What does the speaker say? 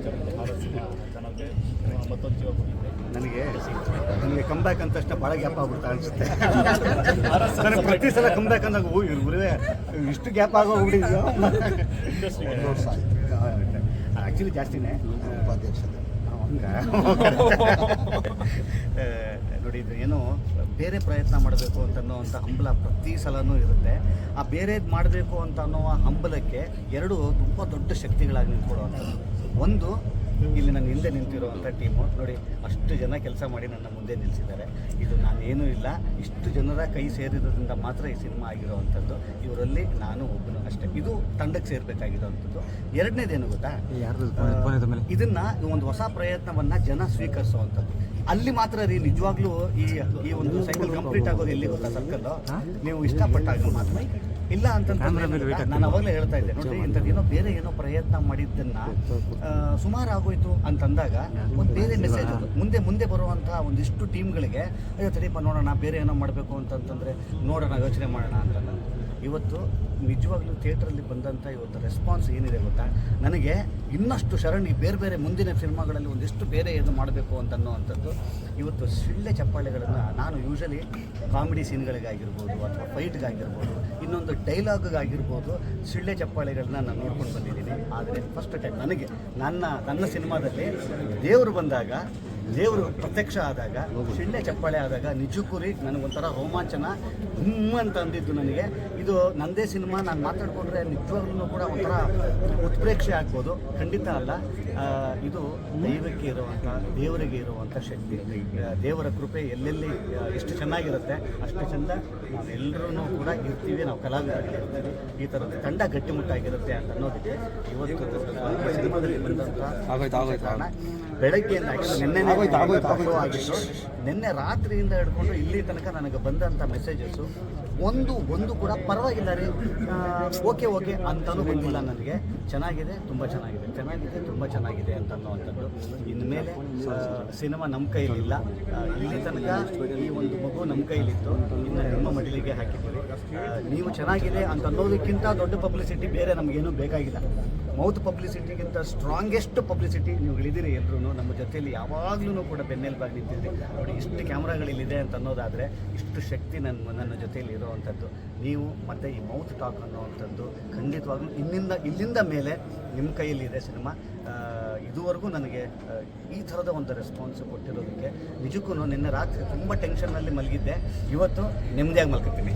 ಚೆನ್ನಾಗಿ ಮತ್ತೊಂದು ಜೀವ ಕೊಟ್ಟಿದ್ದೆ ನನಗೆ ಕಮ್ ಬ್ಯಾಕ್ ಅಂತ ತಕ್ಷಣ ಭಾಳ ಗ್ಯಾಪ್ ಆಗ್ಬಿಡ್ತಾ ಅನಿಸುತ್ತೆ. ನನಗೆ ಪ್ರತಿ ಸಲ ಕಮ್ ಬ್ಯಾಕ್ ಅಂದಾಗ ಇವ್ರಿಗೆ ಇಷ್ಟು ಗ್ಯಾಪ್ ಆಗೋಗ್ಬಿಟ್ಟಿದ್ಯೋ. ಆ್ಯಕ್ಚುಲಿ ಜಾಸ್ತಿನೇ ನೋಡಿ, ಇದು ಏನೋ ಬೇರೆ ಪ್ರಯತ್ನ ಮಾಡಬೇಕು ಅಂತನ್ನುವಂಥ ಹಂಬಲ ಪ್ರತಿ ಸಲನೂ ಇರುತ್ತೆ. ಆ ಬೇರೆದು ಮಾಡಬೇಕು ಅಂತ ಅನ್ನೋ ಹಂಬಲಕ್ಕೆ ಎರಡು ತುಂಬ ದೊಡ್ಡ ಶಕ್ತಿಗಳಾಗಿ ನಿಂತ್ಕೊಳ್ಳುವಂಥದ್ದು. ಒಂದು, ಇಲ್ಲಿ ನನ್ನ ಹಿಂದೆ ನಿಂತಿರುವಂಥ ಟೀಮು ನೋಡಿ, ಅಷ್ಟು ಜನ ಕೆಲಸ ಮಾಡಿ ನನ್ನ ಮುಂದೆ ನಿಲ್ಲಿಸಿದ್ದಾರೆ. ಇದು ನಾನೇನೂ ಇಲ್ಲ, ಇಷ್ಟು ಜನರ ಕೈ ಸೇರಿರೋದ್ರಿಂದ ಮಾತ್ರ ಈ ಸಿನಿಮಾ ಆಗಿರೋವಂಥದ್ದು. ಇವರಲ್ಲಿ ನಾನು ಒಬ್ಬನು ಅಷ್ಟೇ. ಇದು ತಂಡಕ್ಕೆ ಸೇರಬೇಕಾಗಿರೋವಂಥದ್ದು. ಎರಡನೇದೇನು ಗೊತ್ತಾ, ಇದನ್ನು ಒಂದು ಹೊಸ ಪ್ರಯತ್ನವನ್ನು ಜನ ಸ್ವೀಕರಿಸುವಂಥದ್ದು. ಅಲ್ಲಿ ಮಾತ್ರ ರೀ ನಿಜವಾಗ್ಲೂ ಈ ಒಂದು ಸೈಕಲ್ ಕಂಪ್ಲೀಟ್ ಆಗೋದು ಎಲ್ಲಿ ಗೊತ್ತಾ, ಸರ್ಕಲ್ಲು ನೀವು ಇಷ್ಟಪಟ್ಟಾಗ ಮಾತ್ರ. ಇಲ್ಲ ಅಂತಂದ್ರೆ ನಾನು ಅವಾಗಲೇ ಹೇಳ್ತಾ ಇದ್ದೆ ನೋಡಿ, ಇಂಥದ್ದೇನೋ ಬೇರೆ ಏನೋ ಪ್ರಯತ್ನ ಮಾಡಿದ್ದನ್ನು ಸುಮಾರು ಆಗೋಯ್ತು ಅಂತಂದಾಗ ಒಂದು ಬೇರೆ ಮೆಸೇಜ್ ಅದು ಮುಂದೆ ಬರುವಂಥ ಒಂದಿಷ್ಟು ಟೀಮ್ಗಳಿಗೆ, ಅಯ್ಯೋ ತಡೀಪ ನೋಡೋಣ ಬೇರೆ ಏನೋ ಮಾಡಬೇಕು ಅಂತಂತಂದರೆ ನೋಡೋಣ, ಯೋಚನೆ ಮಾಡೋಣ ಅಂತ. ಇವತ್ತು ನಿಜವಾಗ್ಲೂ ಥಿಯೇಟ್ರಲ್ಲಿ ಬಂದಂಥ ಇವತ್ತು ರೆಸ್ಪಾನ್ಸ್ ಏನಿದೆ ಗೊತ್ತಾ, ನನಗೆ ಇನ್ನಷ್ಟು ಶರಣ್ ಈ ಬೇರೆ ಮುಂದಿನ ಸಿನಿಮಾಗಳಲ್ಲಿ ಒಂದಿಷ್ಟು ಬೇರೆ ಏನು ಮಾಡಬೇಕು ಅಂತನ್ನುವಂಥದ್ದು. ಇವತ್ತು ಸಿಳ್ಳೆ ಚಪ್ಪಾಳೆಗಳನ್ನು ನಾನು ಯೂಶಲಿ ಕಾಮಿಡಿ ಸೀನ್ಗಳಿಗಾಗಿರ್ಬೋದು ಅಥವಾ ಫೈಟ್ಗಾಗಿರ್ಬೋದು, ಇನ್ನೊಂದು ಡೈಲಾಗ್ಗಾಗಿರ್ಬೋದು, ಸಿಳ್ಳೆ ಚಪ್ಪಾಳೆಗಳನ್ನ ನಾನು ನೋಡ್ಕೊಂಡು ಬಂದಿದ್ದೀನಿ. ಆದರೆ ಫಸ್ಟ್ ಟೈಮ್ ನನಗೆ ನನ್ನ ಸಿನಿಮಾದಲ್ಲಿ ದೇವರು ಬಂದಾಗ, ದೇವರು ಪ್ರತ್ಯಕ್ಷ ಆದಾಗ, ಸಿಳ್ಳೆ ಚಪ್ಪಾಳೆ ಆದಾಗ ನಿಜಕ್ಕೂ ರೀ ನನಗೊಂಥರ ರೋಮಾಂಚನ ಅಂತ ಅಂದಿದ್ದು. ನನಗೆ ಇದು ನನ್ನದೇ ಸಿನಿಮಾ, ನಾನು ಮಾತಾಡಿಕೊಂಡ್ರೆ ನಿಜವಾಗ್ಲೂ ಕೂಡ ಒಂಥರ ಉತ್ಪ್ರೇಕ್ಷೆ ಆಗ್ಬೋದು, ಖಂಡಿತ ಅಲ್ಲ. ಇದು ದೈವಕ್ಕೆ ಇರುವಂಥ, ದೇವರಿಗೆ ಇರುವಂಥ ಶಕ್ತಿ. ದೇವರ ಕೃಪೆ ಎಲ್ಲೆಲ್ಲಿ ಎಷ್ಟು ಚೆನ್ನಾಗಿರುತ್ತೆ ಅಷ್ಟು ಚೆಂದ ನಾವೆಲ್ಲರೂ ಕೂಡ ಇರ್ತೀವಿ, ನಾವು ಕಲಾವಿದರಿರ್ತೀವಿ. ಈ ಥರದ ತಂಡ ಗಟ್ಟಿಮುಟ್ಟಾಗಿರುತ್ತೆ ಅಂತ ಅನ್ನೋದಕ್ಕೆ ಇವತ್ತು ಸಿನಿಮಾದಲ್ಲಿ ಬಂದಂಥ ಕಾರಣ. ಬೆಳಗ್ಗೆಯಿಂದ ಆಗಿತ್ತು, ನಿನ್ನೆ ರಾತ್ರಿಯಿಂದ ಹಿಡ್ಕೊಂಡು ಇಲ್ಲಿ ತನಕ ನನಗೆ ಬಂದಂಥ ಮೆಸೇಜಸ್ಸು ಒಂದು ಕೂಡ ಪರವಾಗಿಲ್ಲ ರೀ, ಓಕೆ ಅಂತಲೂ ಬಂದಿಲ್ಲ ನನಗೆ. ಚೆನ್ನಾಗಿದೆ, ತುಂಬ ಚೆನ್ನಾಗಿದೆ ಅಂತ ಅನ್ನುವಂಥದ್ದು. ಇನ್ಮೇಲೆ ಸಿನಿಮಾ ನಮ್ಮ ಕೈಲಿಲ್ಲ, ಇಲ್ಲಿ ತನಕ ಈ ಒಂದು ಮಗು ನಮ್ಮ ಕೈಲಿತ್ತು, ಇನ್ನು ನಿಮ್ಮ ಮಡಿಲಿಗೆ ಹಾಕಿದ್ದೀವಿ. ನೀವು ಚೆನ್ನಾಗಿದೆ ಅಂತ ಅನ್ನೋದಕ್ಕಿಂತ ದೊಡ್ಡ ಪಬ್ಲಿಸಿಟಿ ಬೇರೆ ನಮಗೇನೂ ಬೇಕಾಗಿಲ್ಲ. ಮೌತ್ ಪಬ್ಲಿಸಿಟಿಗಿಂತ ಸ್ಟ್ರಾಂಗೆಸ್ಟ್ ಪಬ್ಲಿಸಿಟಿ ನೀವುಗಳಿದ್ದೀರಿ ಎಲ್ಲರೂ ನಮ್ಮ ಜೊತೆಯಲ್ಲಿ, ಯಾವಾಗಲೂ ಕೂಡ ಬೆನ್ನೆಲುಬಾಗಿ ನಿಂತಿದ್ದೀರಿ ನೋಡಿ. ಇಷ್ಟು ಕ್ಯಾಮ್ರಾಗಳಿಲ್ಲಿದೆ ಅಂತ ಅನ್ನೋದಾದರೆ ಇಷ್ಟು ಶಕ್ತಿ ನನ್ನ ಜೊತೆಯಲ್ಲಿ ಇರೋವಂಥದ್ದು ನೀವು. ಮತ್ತು ಈ ಮೌತ್ ಟಾಕ್ ಅನ್ನೋವಂಥದ್ದು ಖಂಡಿತವಾಗ್ಲೂ ಇಲ್ಲಿಂದ ಮೇಲೆ ನಿಮ್ಮ ಕೈಯಲ್ಲಿದೆ ಸಿನಿಮಾ. ಇದುವರೆಗೂ ನನಗೆ ಈ ಥರದ ಒಂದು ರೆಸ್ಪಾನ್ಸ್ ಕೊಟ್ಟಿರೋದಕ್ಕೆ ನಿಜಕ್ಕೂ ನಿನ್ನೆ ರಾತ್ರಿ ತುಂಬ ಟೆನ್ಷನ್ನಲ್ಲಿ ಮಲಗಿದ್ದೆ, ಇವತ್ತು ನೆಮ್ಮದಿಯಾಗಿ ಮಲ್ಕೊತೀನಿ.